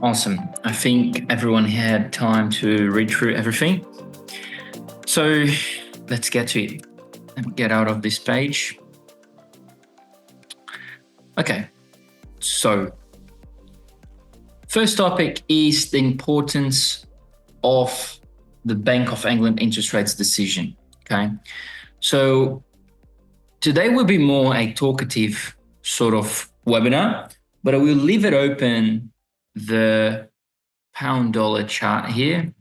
Awesome. I think everyone had time to read through everything. So let's get to it. Let me get out of this page. Okay. So first topic is the importance of the Bank of England interest rates decision. Okay. So today will be more a talkative sort of webinar, but I will leave it open the pound dollar chart here.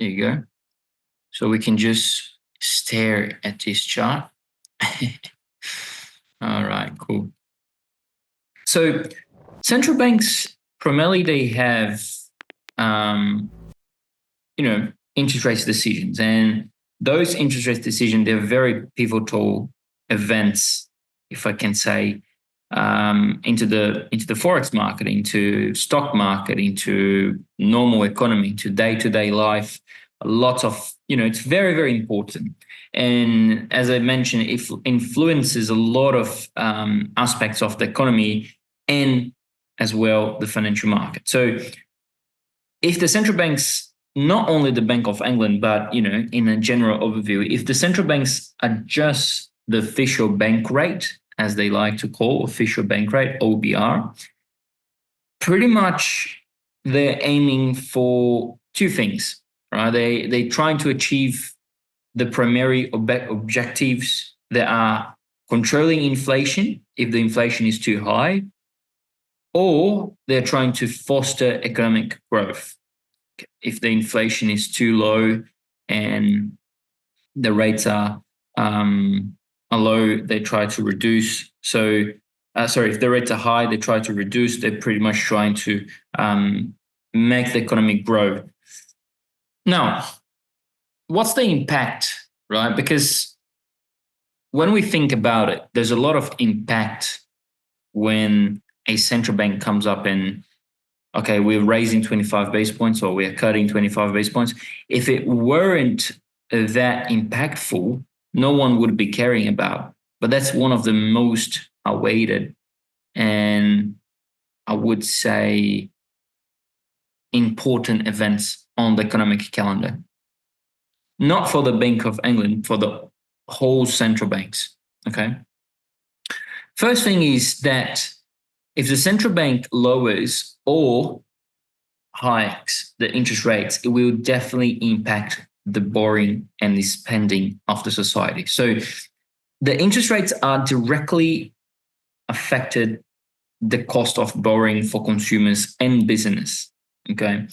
There you go. So we can just stare at this chart. All right, cool. So central banks primarily they have, interest rate decisions, and those interest rate decisions they're very pivotal events, if I can say, into the Forex market, into stock market, into normal economy, into day-to-day life. Lots of, it's very, very important. And as I mentioned, it influences a lot of aspects of the economy and as well the financial market. So if the central banks, not only the Bank of England, but, in a general overview, if the central banks adjust the official bank rate, as they like to call official bank rate, OBR, pretty much they're aiming for two things, right? They're trying to achieve the primary objectives that are controlling inflation if the inflation is too high, or they're trying to foster economic growth if the inflation is too low and the rates are low, they try to reduce. So, if the rates are high, they try to reduce. They're pretty much trying to make the economy grow. Now, what's the impact, right? Because when we think about it, there's a lot of impact when a central bank comes up and, okay, we're raising 25 base points or we're cutting 25 base points. If it weren't that impactful, no one would be caring about. But that's one of the most awaited and I would say important events on the economic calendar. Not for the Bank of England, for the whole central banks. Okay. First thing is that if the central bank lowers or hikes the interest rates, it will definitely impact the borrowing and the spending of the society. So the interest rates are directly affected the cost of borrowing for consumers and business. Okay.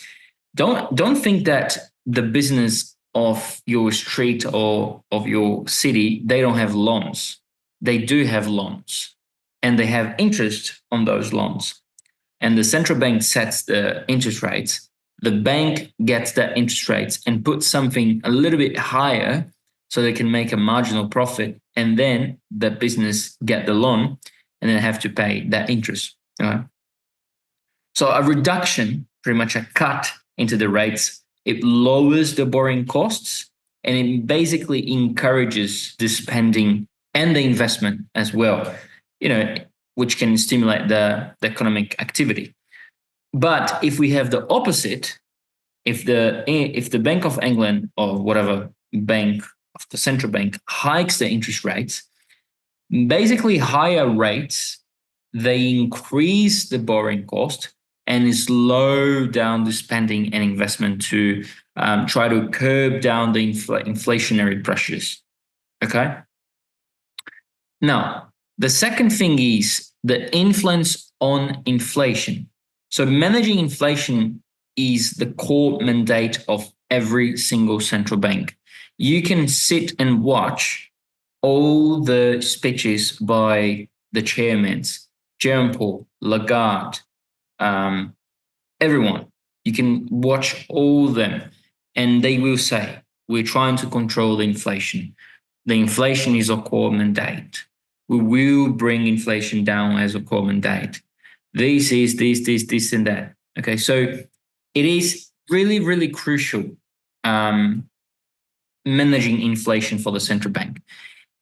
Don't think that the business of your street or of your city, they don't have loans. They do have loans and they have interest on those loans. And the central bank sets the interest rates. The bank gets that interest rates and puts something a little bit higher so they can make a marginal profit. And then the business get the loan and then have to pay that interest. So a reduction, pretty much a cut into the rates, it lowers the borrowing costs and it basically encourages the spending and the investment as well, which can stimulate the economic activity. But if we have the opposite, if the Bank of England or whatever bank of the central bank hikes the interest rates, basically higher rates, they increase the borrowing cost and slow down the spending and investment to try to curb down the inflationary pressures. Okay. Now, the second thing is the influence on inflation. So managing inflation is the core mandate of every single central bank. You can sit and watch all the speeches by the chairmen, Jerome Powell, Lagarde, everyone. You can watch all them and they will say, we're trying to control the inflation. The inflation is a core mandate. We will bring inflation down as a core mandate. This is this and that. Okay, so it is really, really crucial managing inflation for the central bank.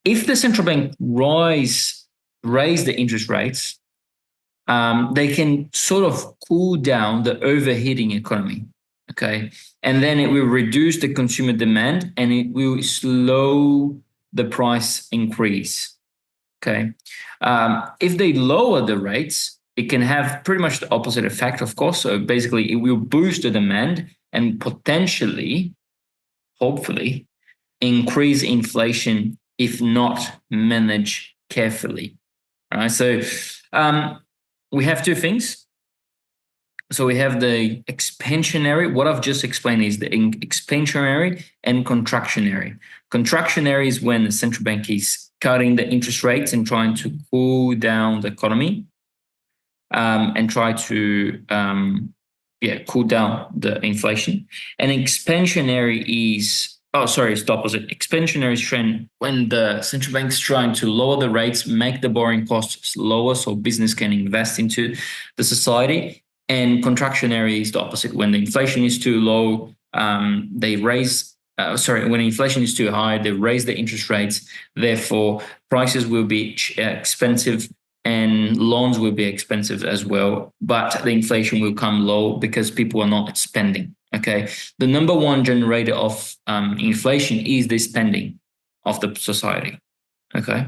If the central bank raise the interest rates, they can sort of cool down the overheating economy. Okay. And then it will reduce the consumer demand and it will slow the price increase. Okay. If they lower the rates, it can have pretty much the opposite effect, of course. So basically, it will boost the demand and potentially, hopefully, increase inflation if not managed carefully. All right. So we have two things. So we have the expansionary. What I've just explained is the expansionary and contractionary. Contractionary is when the central bank is cutting the interest rates and trying to cool down the economy and try to cool down the inflation. And expansionary is it's the opposite. Expansionary is trend when the central bank is trying to lower the rates, make the borrowing costs lower so business can invest into the society. And contractionary is the opposite. When the inflation is too low, they raise. When inflation is too high, they raise the interest rates. Therefore, prices will be expensive and loans will be expensive as well. But the inflation will come low because people are not spending. Okay, the number one generator of inflation is the spending of the society. Okay,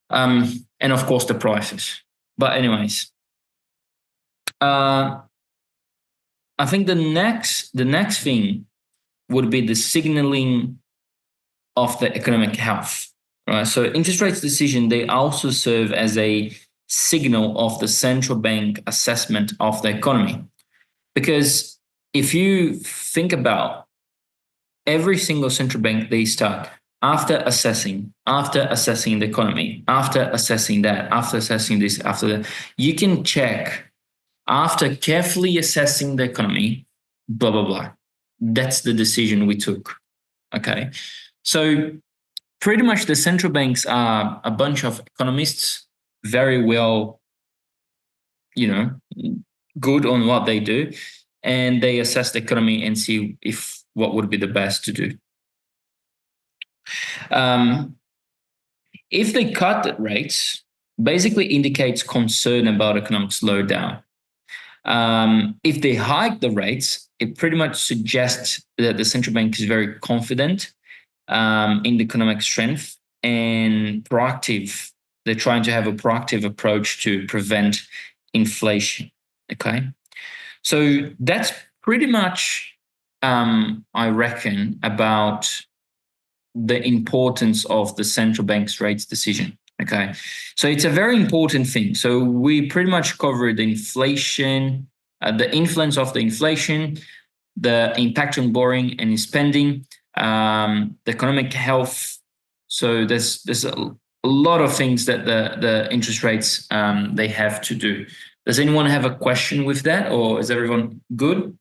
and of course the prices. But anyways. I think the next thing would be the signaling of the economic health. Right. So interest rates decision, they also serve as a signal of the central bank assessment of the economy. Because if you think about every single central bank, they start after assessing the economy, after assessing that, after assessing this, after that, you can check. After carefully assessing the economy, blah, blah, blah. That's the decision we took. Okay. So pretty much the central banks are a bunch of economists, very well, good on what they do. And they assess the economy and see what would be the best to do. If they cut the rates, basically indicates concern about economic slowdown. If they hike the rates, it pretty much suggests that the central bank is very confident in the economic strength and proactive. They're trying to have a proactive approach to prevent inflation. Okay, so that's pretty much, I reckon, about the importance of the central bank's rates decision. Okay, so it's a very important thing. So we pretty much covered the inflation, the influence of the inflation, the impact on borrowing and spending, the economic health. So there's a lot of things that the interest rates they have to do. Does anyone have a question with that, or is everyone good?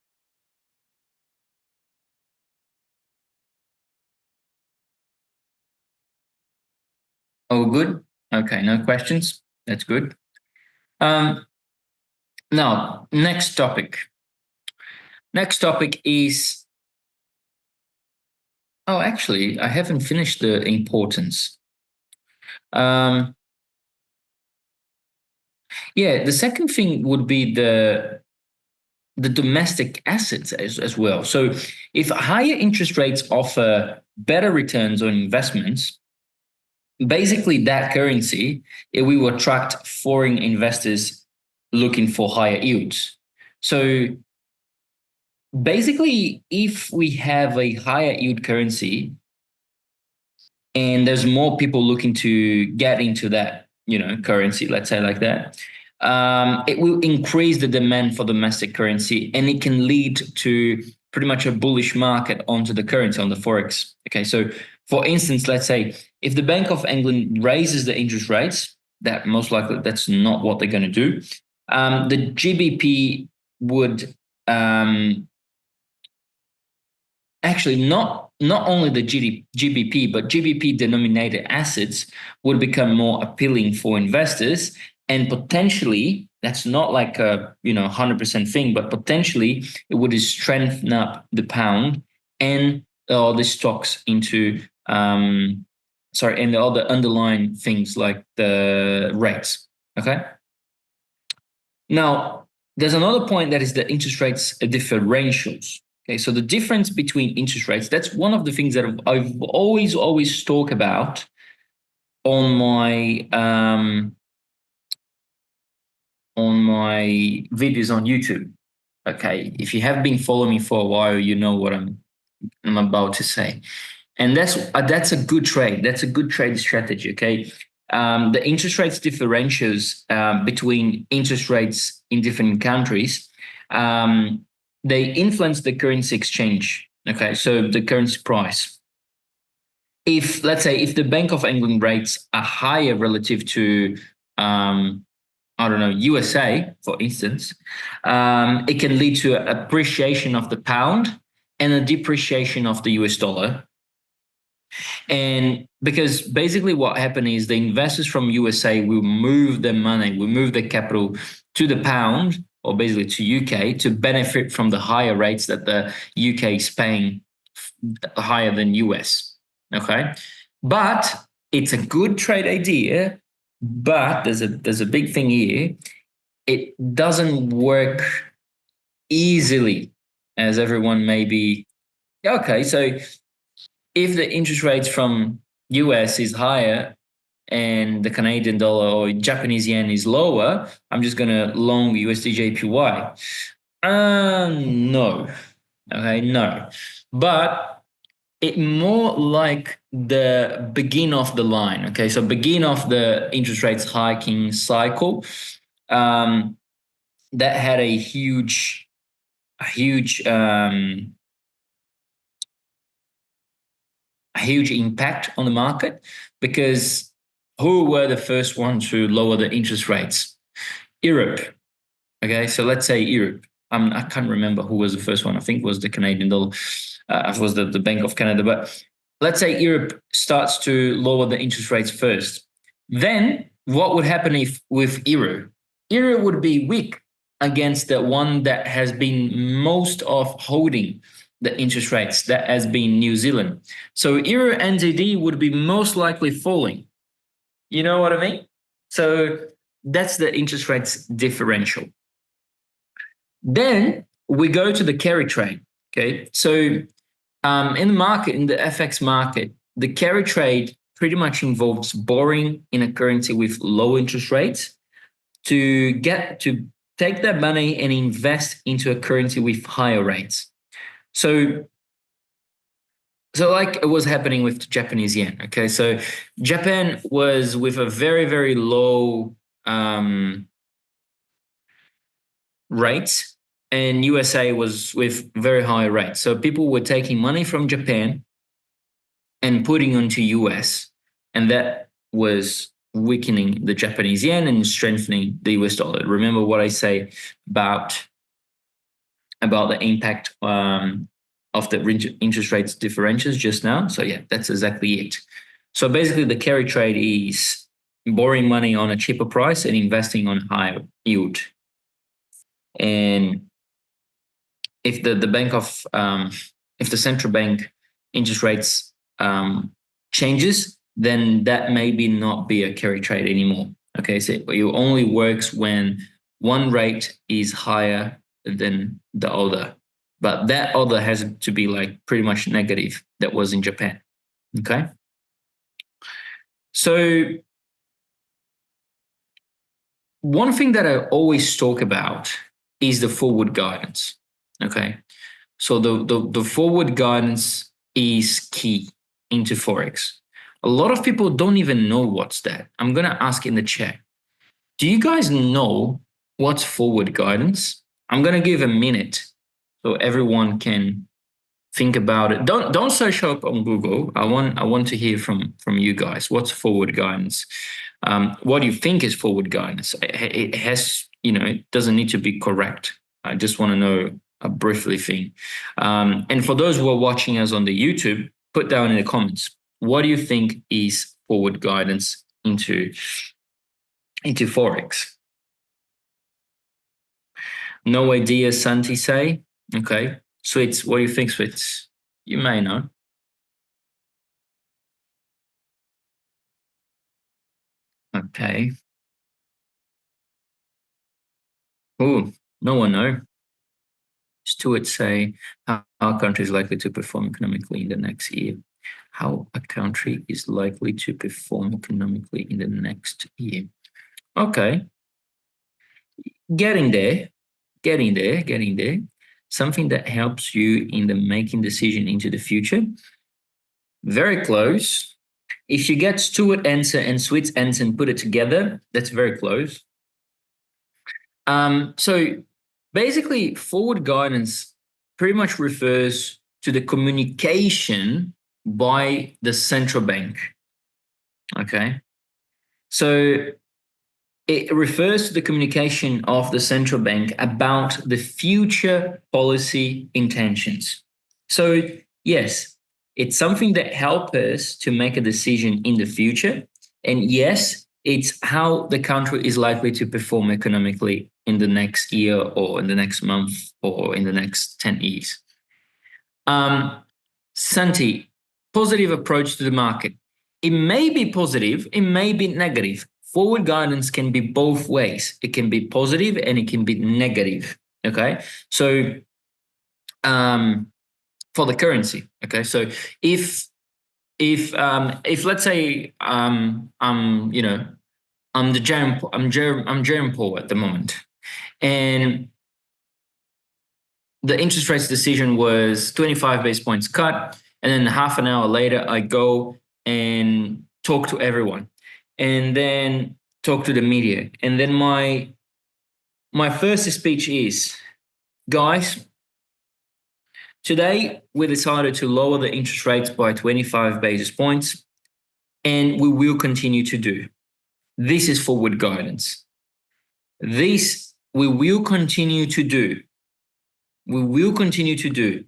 Oh, good. Okay, no questions. That's good. Now, next topic. Next topic is, actually, I haven't finished the importance. The second thing would be the domestic assets as well. So if higher interest rates offer better returns on investments, basically that currency, we will attract foreign investors looking for higher yields. So basically, if we have a higher yield currency and there's more people looking to get into that, currency, let's say like that, it will increase the demand for domestic currency and it can lead to pretty much a bullish market onto the currency, on the Forex. Okay, so for instance, let's say if the Bank of England raises the interest rates, that most likely that's not what they're going to do. The GBP would actually not only the GBP, but GBP denominated assets would become more appealing for investors, and potentially that's not like a 100% thing, but potentially it would strengthen up the pound and all the stocks into and all the underlying things like the rates. Okay. Now, there's another point that is the interest rates differentials. Okay, so the difference between interest rates, that's one of the things that I've always talk about on my videos on YouTube. Okay, if you have been following me for a while, you know what I'm about to say, and that's a good trade. That's a good trade strategy. Okay, the interest rates differentials between interest rates in different countries, um, they influence the currency exchange. Okay, so the currency price. If let's say if the Bank of England rates are higher relative to I don't know, USA, for instance, it can lead to appreciation of the pound and a depreciation of the US dollar. And because basically what happened is the investors from USA will move their money, will move their capital to the pound or basically to UK to benefit from the higher rates that the UK is paying higher than US. Okay. But it's a good trade idea. But there's a big thing here. It doesn't work easily as everyone may be. Okay, so if the interest rates from US is higher and the Canadian dollar or Japanese yen is lower, I'm just going to long USD JPY. No. Okay, no. But it more like the begin of the line. Okay, so begin of the interest rates hiking cycle. Um, that had a huge impact on the market because who were the first ones to lower the interest rates? Europe. Okay, so let's say Europe. I can't remember who was the first one. I think it was the Canadian dollar. It was the Bank of Canada. But let's say Europe starts to lower the interest rates first. Then what would happen if with euro? Euro would be weak against the one that has been most of holding the interest rates, that has been New Zealand. So euro NZD would be most likely falling. You know what I mean? So that's the interest rates differential. Then we go to the carry trade. Okay, so in the market, in the FX market, the carry trade pretty much involves borrowing in a currency with low interest rates to take that money and invest into a currency with higher rates. So like it was happening with the Japanese yen. Okay, so Japan was with a very low rate, and USA was with very high rates. So people were taking money from Japan and putting onto US, and that was weakening the Japanese yen and strengthening the US dollar. Remember what I say about the impact of the interest rates differentials just now. So yeah, that's exactly it. So basically, the carry trade is borrowing money on a cheaper price and investing on higher yield. And if the bank of if the central bank interest rates changes, then that maybe not be a carry trade anymore. Okay, so it only works when one rate is higher than the other, but that other has to be like pretty much negative. That was in Japan. Okay, so one thing that I always talk about is the forward guidance. Okay, so the forward guidance is key into Forex. A lot of people don't even know what's that. I'm going to ask in the chat. Do you guys know what's forward guidance? I'm going to give a minute so everyone can think about it. Don't search up on Google. I want to hear from you guys. What's forward guidance? What do you think is forward guidance? It has, it doesn't need to be correct. I just want to know a briefly thing. And for those who are watching us on the YouTube, put down in the comments, what do you think is forward guidance into Forex? No idea, Santi say. Okay. Sweets, what do you think, Sweets? You may know. Okay. Oh, no one know. Stuart say how our country is likely to perform economically in the next year. How a country is likely to perform economically in the next year. Okay, getting there, getting there. Something that helps you in the making decision into the future. Very close. If you get Stuart answer and Sweet's answer and put it together, that's very close. So basically, forward guidance pretty much refers to the communication by the central bank. Okay. So it refers to the communication of the central bank about the future policy intentions. So, yes, it's something that helps us to make a decision in the future. And yes, it's how the country is likely to perform economically in the next year or in the next month or in the next 10 years. Santi, positive approach to the market. It may be positive, it may be negative. Forward guidance can be both ways. It can be positive and it can be negative. Okay. So for the currency. Okay. So if let's say I'm Jerome Paul at the moment, and the interest rates decision was 25 basis points cut, and then half an hour later I go and talk to everyone, and then talk to the media, and then my first speech is, guys, today we decided to lower the interest rates by 25 basis points, and we will continue to do. This is forward guidance. This we will continue to do. We will continue to do.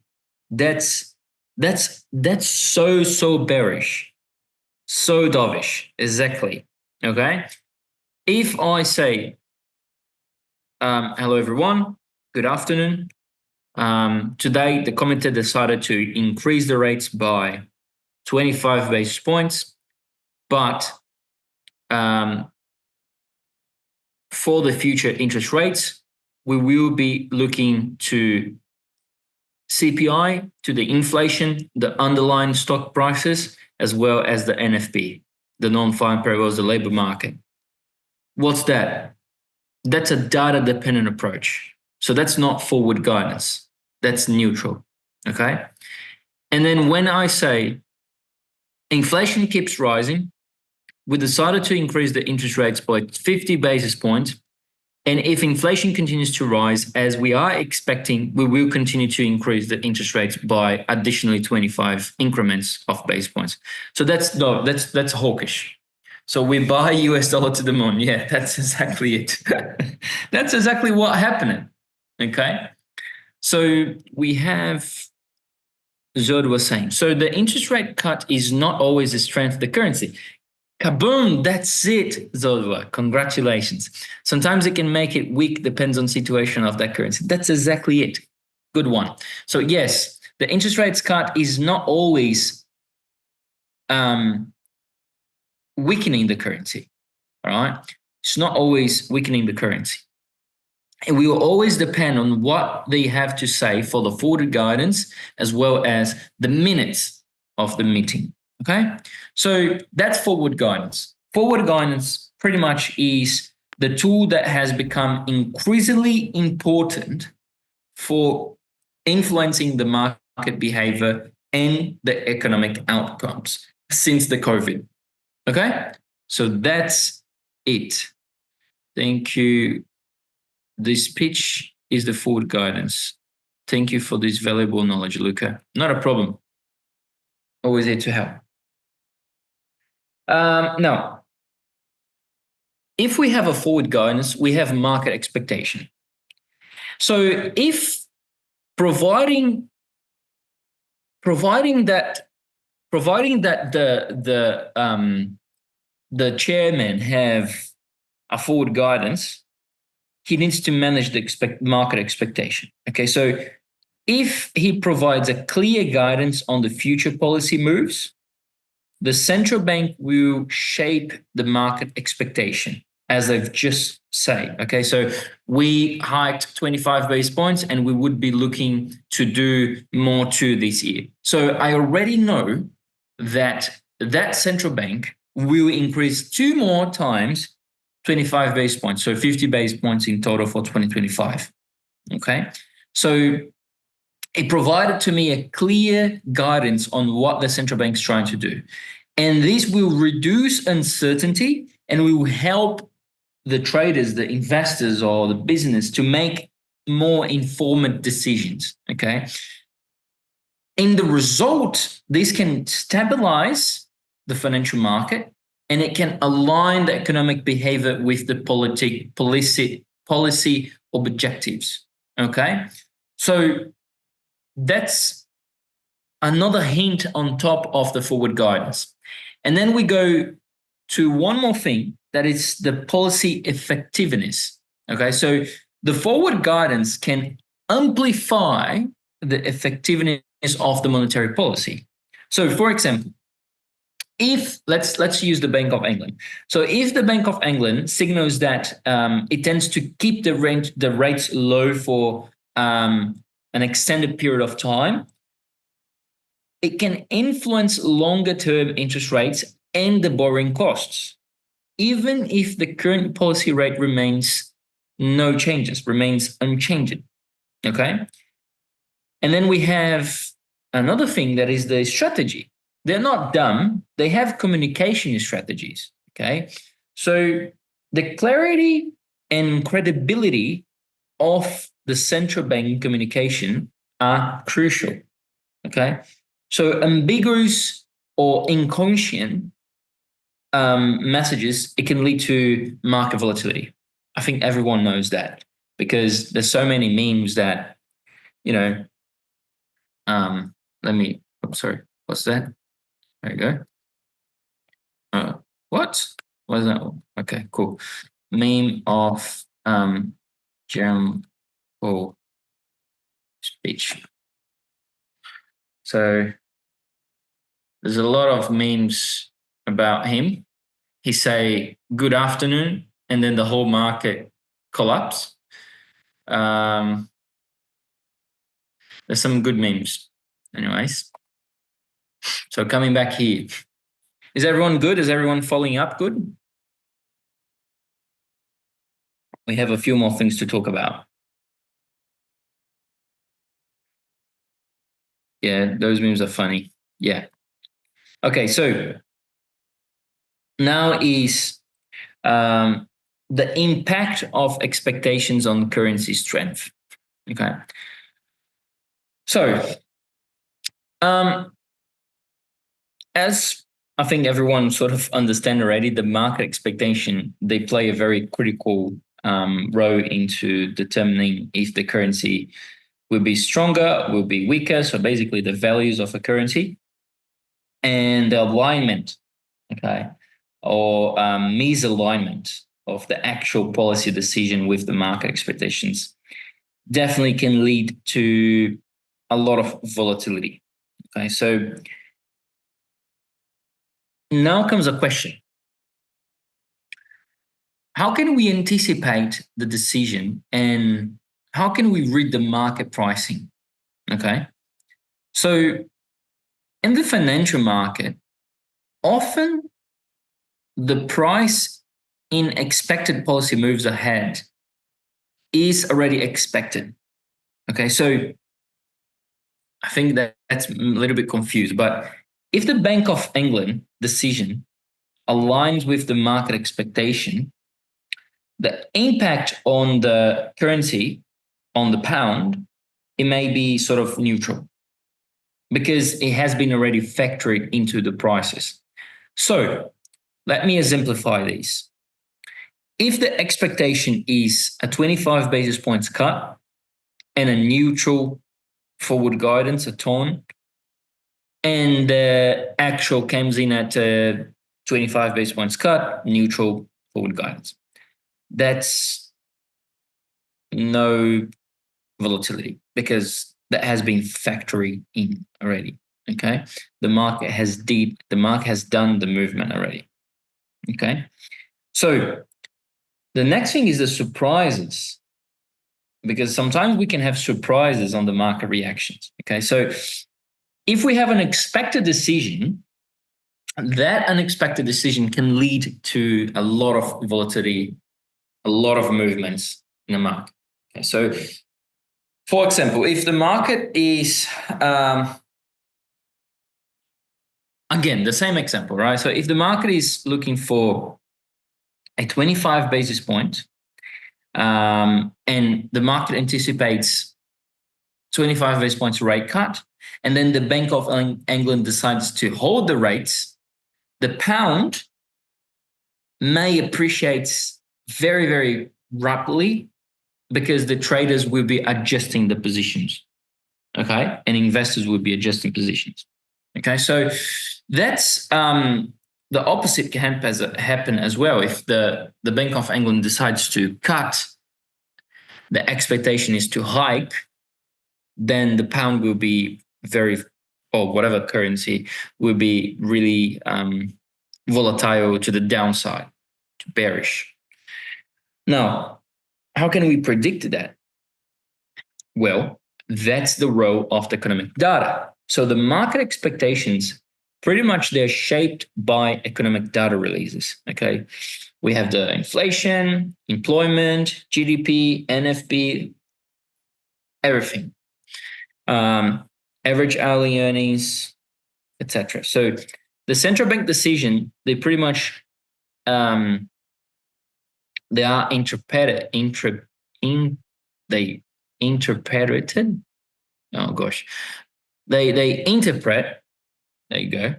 That's so bearish, so dovish. Exactly. Okay. If I say, hello everyone, good afternoon. Today the committee decided to increase the rates by 25 basis points, but for the future interest rates, we will be looking to CPI, to the inflation, the underlying stock prices, as well as the NFP, the non-farm payrolls, the labor market. What's that? That's a data-dependent approach. So that's not forward guidance. That's neutral, okay? And then when I say inflation keeps rising, we decided to increase the interest rates by 50 basis points. And if inflation continues to rise, as we are expecting, we will continue to increase the interest rates by additionally 25 increments of basis points. So that's hawkish. So we buy US dollar to the moon. Yeah, that's exactly it. That's exactly what happened. Okay. So we have Zod was saying, so the interest rate cut is not always the strength of the currency. Kaboom, that's it, Zodwa. Congratulations. Sometimes it can make it weak, depends on situation of that currency. That's exactly it. Good one. So yes, the interest rates cut is not always weakening the currency, all right? It's not always weakening the currency. And we will always depend on what they have to say for the forward guidance, as well as the minutes of the meeting. Okay, so that's forward guidance. Forward guidance pretty much is the tool that has become increasingly important for influencing the market behavior and the economic outcomes since the COVID. Okay, so that's it. Thank you. This pitch is the forward guidance. Thank you for this valuable knowledge, Luca. Not a problem. Always here to help. Now, if we have a forward guidance, we have market expectation. So if providing that the chairman have a forward guidance, he needs to manage the market expectation. Okay, so if he provides a clear guidance on the future policy moves, the central bank will shape the market expectation as I've just said. Okay, so we hiked 25 basis points and we would be looking to do more too this year. So I already know that central bank will increase 2 more times 25 basis points, so 50 basis points in total for 2025. Okay, so it provided to me a clear guidance on what the central bank is trying to do. And this will reduce uncertainty and will help the traders, the investors, or the business to make more informed decisions. Okay. In the result, this can stabilize the financial market and it can align the economic behavior with the policy objectives. Okay. So that's another hint on top of the forward guidance. And then we go to one more thing, that is the policy effectiveness. Okay, so the forward guidance can amplify the effectiveness of the monetary policy. So for example, if let's use the Bank of England. So if the Bank of England signals that it tends to keep the rates low for an extended period of time, it can influence longer term interest rates and the borrowing costs, even if the current policy rate remains unchanged. Okay. And then we have another thing, that is the strategy. They're not dumb. They have communication strategies. Okay. So the clarity and credibility of the central bank communication are crucial. Okay. So ambiguous or inconscient messages, it can lead to market volatility. I think everyone knows that because there's so many memes that, what's that? There you go. What is that? Okay, cool. Meme of Jerome Powell speech. So there's a lot of memes about him. He say good afternoon, and then the whole market collapse. There's some good memes. Anyways, so coming back here. Is everyone good? Is everyone following up good? We have a few more things to talk about. Yeah, those memes are funny. Yeah. Okay, so now is the impact of expectations on currency strength. Okay. So, as I think everyone sort of understand already, the market expectation, they play a very critical role into determining if the currency will be stronger, will be weaker. So basically the values of a currency and the alignment, okay, or misalignment of the actual policy decision with the market expectations definitely can lead to a lot of volatility. Okay, so now comes a question. How can we anticipate the decision and how can we read the market pricing? Okay, so in the financial market, often the price in expected policy moves ahead is already expected. Okay, so I think that's a little bit confused, but if the Bank of England decision aligns with the market expectation, the impact on the currency, on the pound, it may be sort of neutral because it has been already factored into the prices. So let me exemplify this. If the expectation is a 25 basis points cut and a neutral forward guidance, a tone, and the actual comes in at 25 basis points cut, neutral forward guidance, that's no volatility because that has been factoring in already. Okay, the market has done the movement already. Okay, so The next thing is the surprises, because sometimes we can have surprises on the market reactions. Okay, so if we have an expected decision, that unexpected decision can lead to a lot of volatility, a lot of movements in the market. Okay, so for example, if the market is, again, the same example, right? So if the market is looking for a 25 basis point, and the market anticipates 25 basis points rate cut, and then the Bank of England decides to hold the rates, the pound may appreciate very, very rapidly because the traders will be adjusting the positions, okay? And investors will be adjusting positions, okay? So that's the opposite can happen as well. If the Bank of England decides to cut, the expectation is to hike, then the pound will be very, or whatever currency, will be really volatile to the downside, to bearish. Now, how can we predict that? Well, that's the role of the economic data. So the market expectations, pretty much they're shaped by economic data releases, okay? We have the inflation, employment, GDP, NFP, everything. Average hourly earnings, etc. So the central bank decision, they pretty much they are interpreted. They interpreted. Oh gosh, they interpret. There you go.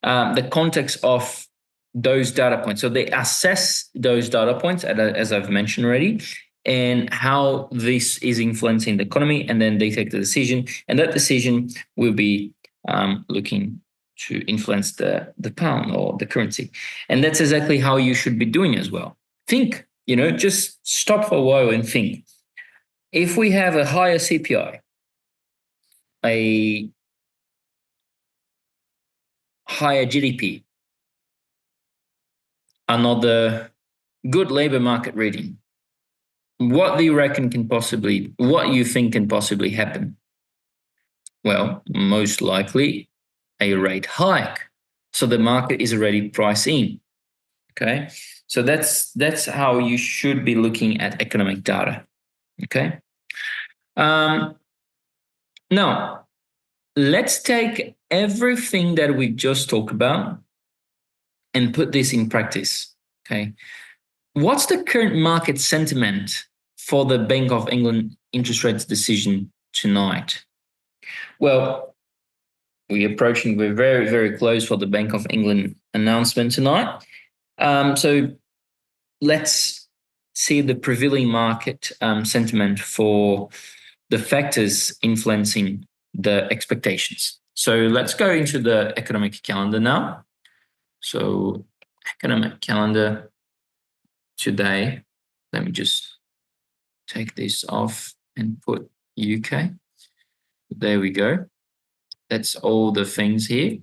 The context of those data points. So they assess those data points, as I've mentioned already, and how this is influencing the economy, and then they take the decision, and that decision will be looking to influence the pound or the currency. And that's exactly how you should be doing as well. Think, just stop for a while and think. If we have a higher CPI, a higher GDP, another good labor market reading, what do you reckon what you think can possibly happen? Well, most likely a rate hike. So the market is already priced in. Okay. So that's how you should be looking at economic data. Okay. Now, let's take everything that we just talked about and put this in practice. Okay. What's the current market sentiment for the Bank of England interest rates decision tonight? Well, we're very, very close for the Bank of England announcement tonight. So let's see the prevailing market sentiment for the factors influencing the expectations. So let's go into the economic calendar now. So economic calendar today, let me just take this off and put UK. There we go. That's all the things here.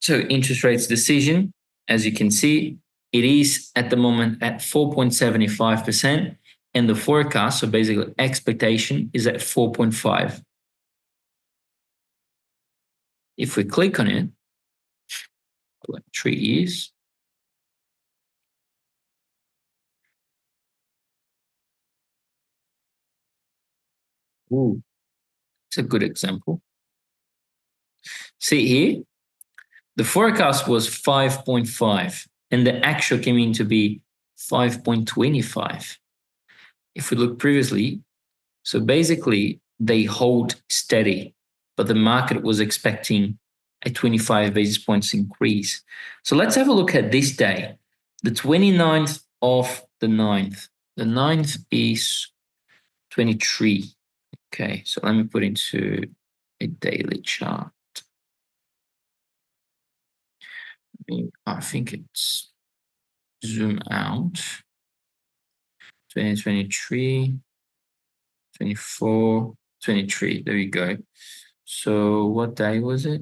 So interest rates decision, as you can see, it is at the moment at 4.75%, and the forecast, so basically expectation, is at 4.5. If we click on it, like 3 years, ooh, it's a good example. See here, the forecast was 5.5, and the actual came in to be 5.25. If we look previously, so basically they hold steady, but the market was expecting a 25 basis points increase. So let's have a look at this day, the 29th of the 9th. The 9th is 23. Okay, so let me put into a daily chart. I think it's zoom out. 2023, 24, 23. There you go. So what day was it?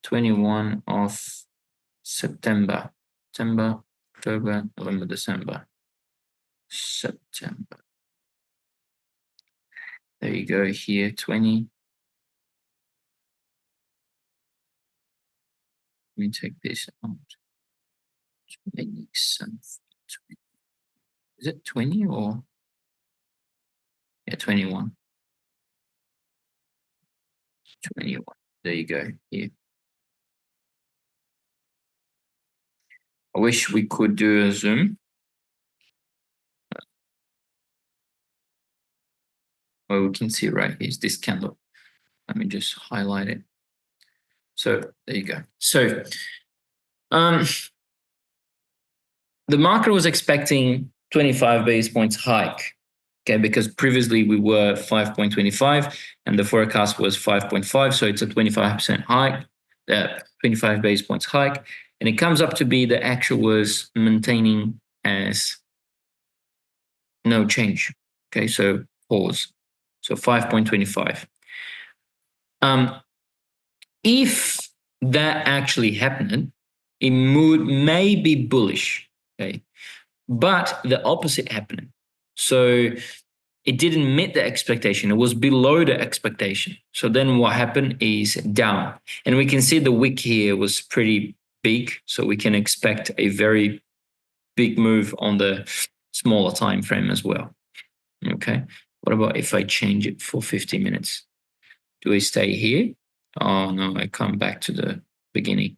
21 of September. October, November, December, September. There you go here, 20. Let me take this out. 20 something. Is it 20 or? Yeah, 21. 21. There you go here. I wish we could do a zoom. Well, we can see right here's this candle. Let me just highlight it. So there you go. So the market was expecting 25 basis points hike, okay, because previously we were 5.25 and the forecast was 5.5, so it's a 25% hike, 25 basis points hike, and it comes up to be the actual was maintaining as no change, okay, so pause, so 5.25. If that actually happened, it may be bullish, okay, but the opposite happened. So it didn't meet the expectation. It was below the expectation. So then what happened is down. And we can see the wick here was pretty big. So we can expect a very big move on the smaller time frame as well. Okay. What about if I change it for 50 minutes? Do we stay here? Oh, no, I come back to the beginning.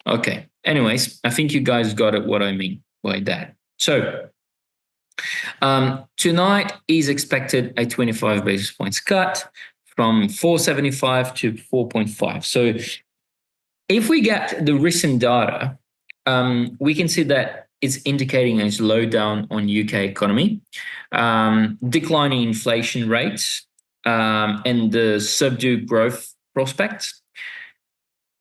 Okay. Anyways, I think you guys got it what I mean by that. So tonight is expected a 25 basis points cut from 475 to 4.5. So if we get the recent data, we can see that it's indicating a slowdown on UK economy, declining inflation rates, and the subdued growth prospects.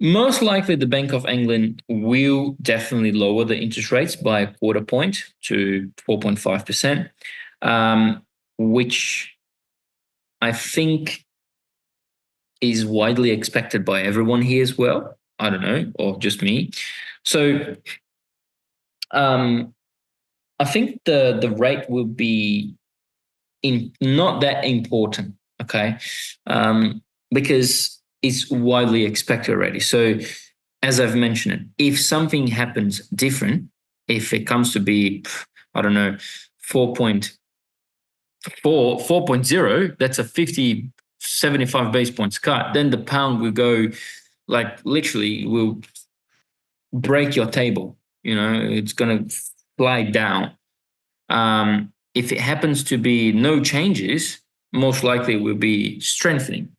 Most likely, the Bank of England will definitely lower the interest rates by a quarter point to 4.5%, which I think is widely expected by everyone here as well. I don't know, or just me. So I think the rate will be not that important, okay, because it's widely expected already. So as I've mentioned, if something happens different, if it comes to be, I don't know, 4.0, that's a 50, 75 basis points cut, then the pound will go like literally will break your table. You know, it's going to fly down. If it happens to be no changes, most likely will be strengthening.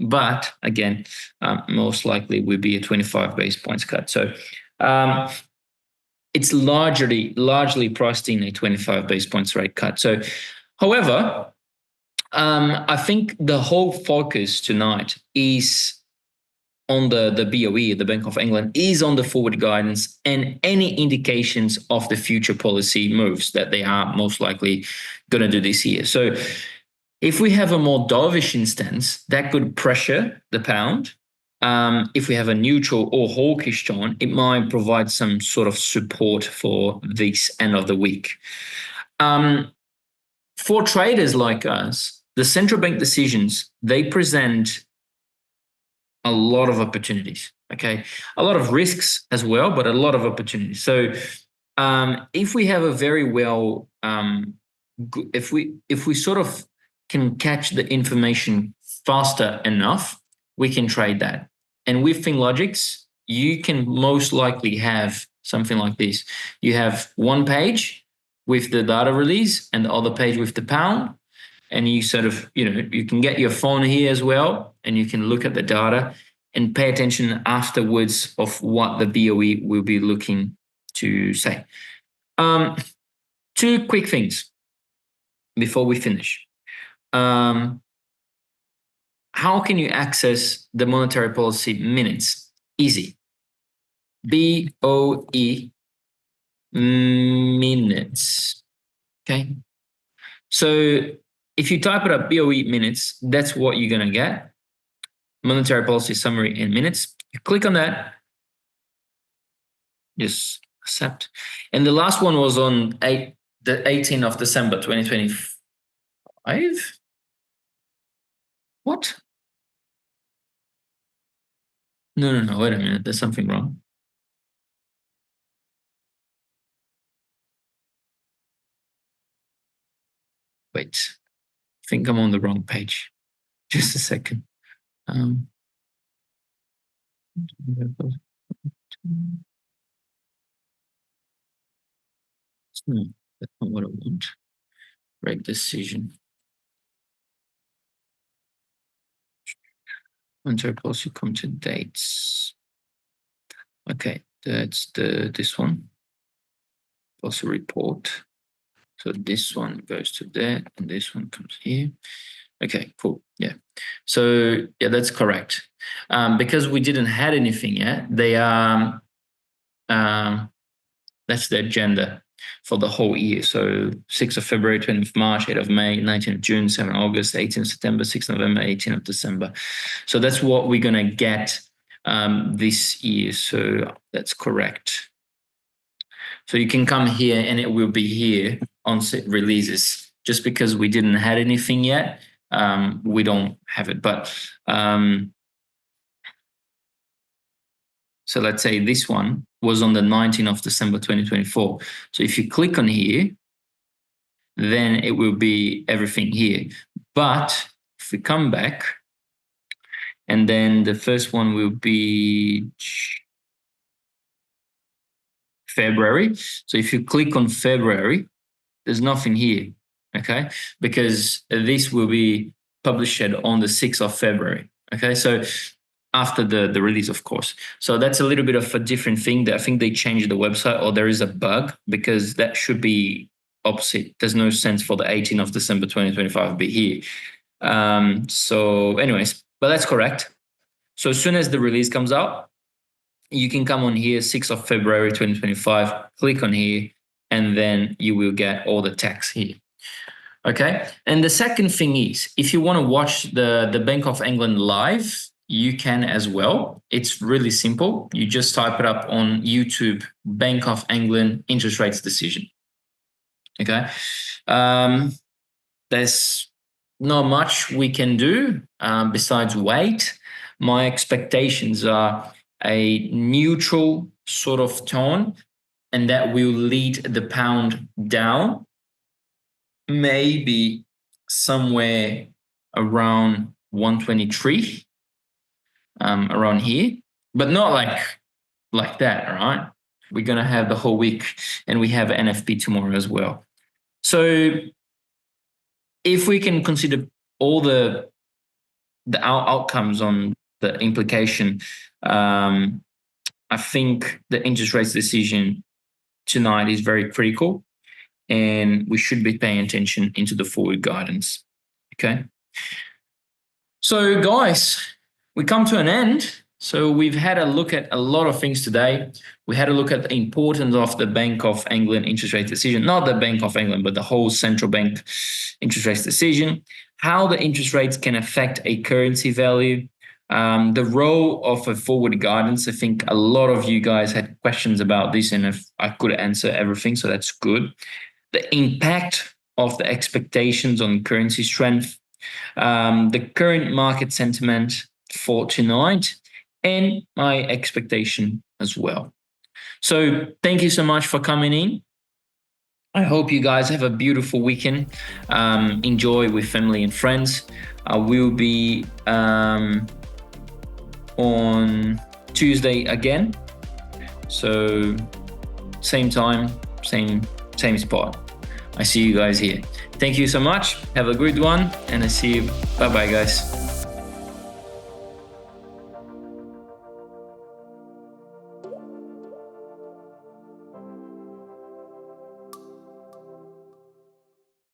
But again, most likely will be a 25 basis points cut. So it's largely priced in a 25 basis points rate cut. So, however, I think the whole focus tonight is on the BOE, the Bank of England, is on the forward guidance and any indications of the future policy moves that they are most likely going to do this year. So if we have a more dovish instance, that could pressure the pound. If we have a neutral or hawkish tone, it might provide some sort of support for this end of the week. For traders like us, the central bank decisions, they present a lot of opportunities, okay? A lot of risks as well, but a lot of opportunities. So if we have a very well, if we sort of can catch the information faster enough, we can trade that. And with FinLogix, you can most likely have something like this. You have one page with the data release and the other page with the pound. And you sort of, you can get your phone here as well, and you can look at the data and pay attention afterwards of what the BOE will be looking to say. Two quick things before we finish. How can you access the monetary policy minutes? Easy. BOE minutes. Okay. So if you type it up BOE minutes, that's what you're going to get. Monetary policy summary in minutes. You click on that. Just accept. And the last one was on the 18th of December 2025. What? No, wait a minute, there's something wrong. Wait, I think I'm on the wrong page. Just a second. That's not what I want. Break decision. Enter policy content dates. Okay, that's this one. Policy report. So this one goes to there, and this one comes here. Okay, cool. Yeah. So yeah, that's correct. Because we didn't had anything yet, they are that's the agenda for the whole year. So 6th of February, 20th of March, 8th of May, 19th of June, 7th of August, 18th of September, 6th of November, 18th of December. So that's what we're gonna get this year. So that's correct. So you can come here and it will be here on releases. Just because we didn't had anything yet, we don't have it. But so let's say this one was on the 19th of December 2024. So if you click on here, then it will be everything here. But if we come back, and then the first one will be February. So if you click on February, there's nothing here, okay? Because this will be published on the 6th of February, okay? So after the release, of course. So that's a little bit of a different thing. That I think they changed the website, or there is a bug, because that should be opposite. There's no sense for the 18th of December 2025 to be here. So anyways, but that's correct. So as soon as the release comes out, you can come on here, 6th of February 2025, click on here, and then you will get all the text here. Okay. And the second thing is, if you want to watch the Bank of England live, you can as well. It's really simple. You just type it up on YouTube, Bank of England interest rates decision. Okay. There's not much we can do besides wait. My expectations are a neutral sort of tone, and that will lead the pound down, maybe somewhere around 123. Around here, but not like that, all right? We're going to have the whole week, and we have NFP tomorrow as well. So if we can consider all the outcomes on the implication, I think the interest rates decision tonight is very critical, and we should be paying attention into the forward guidance, okay? So guys, we come to an end. So we've had a look at a lot of things today. We had a look at the importance of the Bank of England interest rate decision, not the Bank of England, but the whole central bank interest rate decision, how the interest rates can affect a currency value, the role of a forward guidance. I think a lot of you guys had questions about this, and if I could answer everything, so that's good. The impact of the expectations on currency strength, the current market sentiment for tonight, and my expectation as well. So thank you so much for coming in. I hope you guys have a beautiful weekend. Enjoy with family and friends. I will be on Tuesday again. So same time, same spot. I see you guys here. Thank you so much. Have a good one, and I see you. Bye-bye, guys.